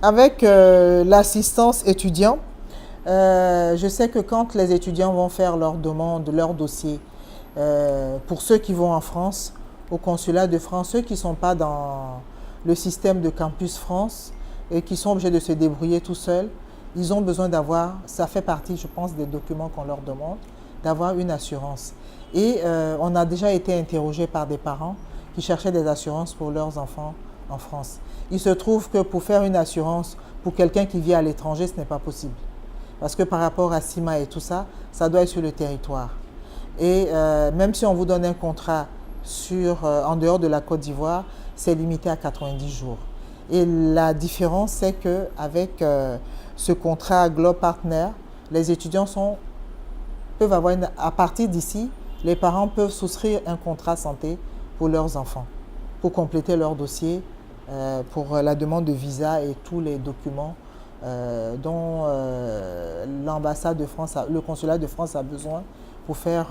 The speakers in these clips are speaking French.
Avec l'assistance étudiant, je sais que quand les étudiants vont faire leur demande, leur dossier, pour ceux qui vont en France, au consulat de France, ceux qui ne sont pas dans le système de Campus France et qui sont obligés de se débrouiller tout seuls, ils ont besoin d'avoir, ça fait partie, je pense, des documents qu'on leur demande, d'avoir une assurance. Et on a déjà été interrogé par des parents qui cherchaient des assurances pour leurs enfants en France. Il se trouve que pour faire une assurance pour quelqu'un qui vit à l'étranger, ce n'est pas possible. Parce que par rapport à CIMA et tout ça, ça doit être sur le territoire. Et même si on vous donne un contrat en dehors de la Côte d'Ivoire, c'est limité à 90 jours. Et la différence, c'est qu'avec ce contrat Globe Partner, les étudiants peuvent avoir, à partir d'ici, les parents peuvent souscrire un contrat santé pour leurs enfants, pour compléter leur dossier, pour la demande de visa et tous les documents dont l'ambassade de France, le consulat de France a besoin pour faire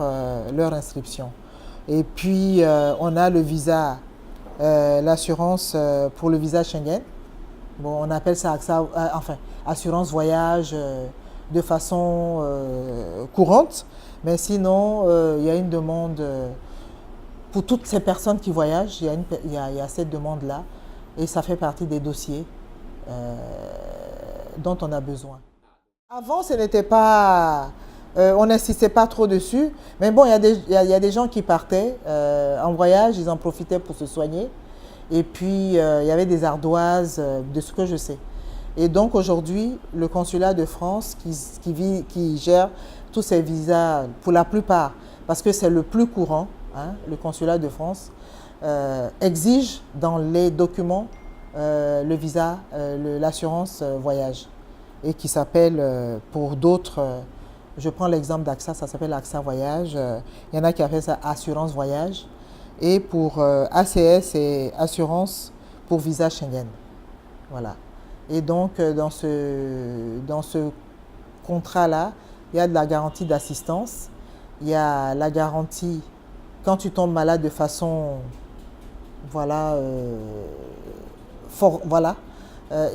leur inscription. Et puis, on a le visa, l'assurance pour le visa Schengen. Bon, on appelle ça assurance voyage de façon courante. Mais sinon, il y a une demande pour toutes ces personnes qui voyagent, il y a cette demande-là. Et ça fait partie des dossiers dont on a besoin. Avant, ce n'était pas... on n'insistait pas trop dessus. Mais bon, il y a des gens qui partaient en voyage, ils en profitaient pour se soigner. Et puis, il y avait des ardoises, de ce que je sais. Et donc, aujourd'hui, le consulat de France qui gère tous ces visas, pour la plupart, parce que c'est le plus courant, hein, le consulat de France, exige dans les documents le visa, l'assurance voyage, et qui s'appelle, pour d'autres, je prends l'exemple d'AXA, ça s'appelle AXA Voyage, il y en a qui appellent ça assurance voyage, et pour ACS, c'est assurance pour visa Schengen. Voilà. Et donc, dans ce contrat-là, il y a de la garantie d'assistance, il y a la garantie quand tu tombes malade de façon, voilà, voilà.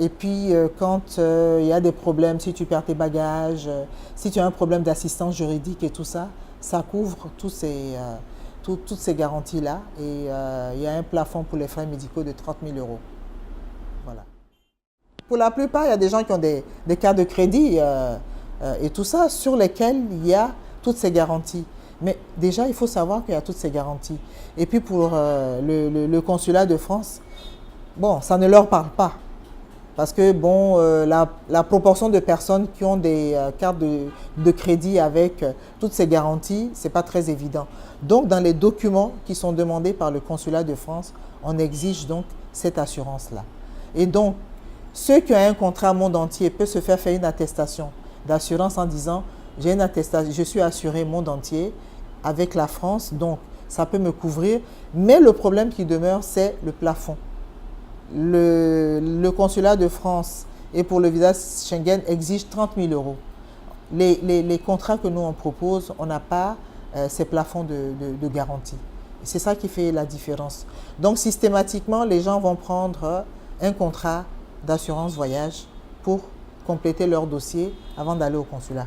Et puis, quand il y a des problèmes, si tu perds tes bagages, si tu as un problème d'assistance juridique et tout ça, ça couvre toutes ces garanties-là. Et il y a un plafond pour les frais médicaux de 30 000 euros. Voilà. Pour la plupart, il y a des gens qui ont des cartes de crédit et tout ça, sur lesquels il y a toutes ces garanties. Mais déjà, il faut savoir qu'il y a toutes ces garanties. Et puis pour le consulat de France, bon, ça ne leur parle pas. Parce que bon, la proportion de personnes qui ont des cartes de crédit avec toutes ces garanties, ce n'est pas très évident. Donc, dans les documents qui sont demandés par le consulat de France, on exige donc cette assurance-là. Et donc, ceux qui ont un contrat monde entier peuvent se faire une attestation d'assurance en disant « j'ai une attestation, je suis assuré monde entier avec la France, donc ça peut me couvrir ». Mais le problème qui demeure, c'est le plafond. Le consulat de France et pour le visa Schengen exige 30 000 euros. Les contrats que nous on propose, on n'a pas ces plafonds de garantie. C'est ça qui fait la différence. Donc systématiquement, les gens vont prendre un contrat d'assurance voyage pour compléter leur dossier avant d'aller au consulat.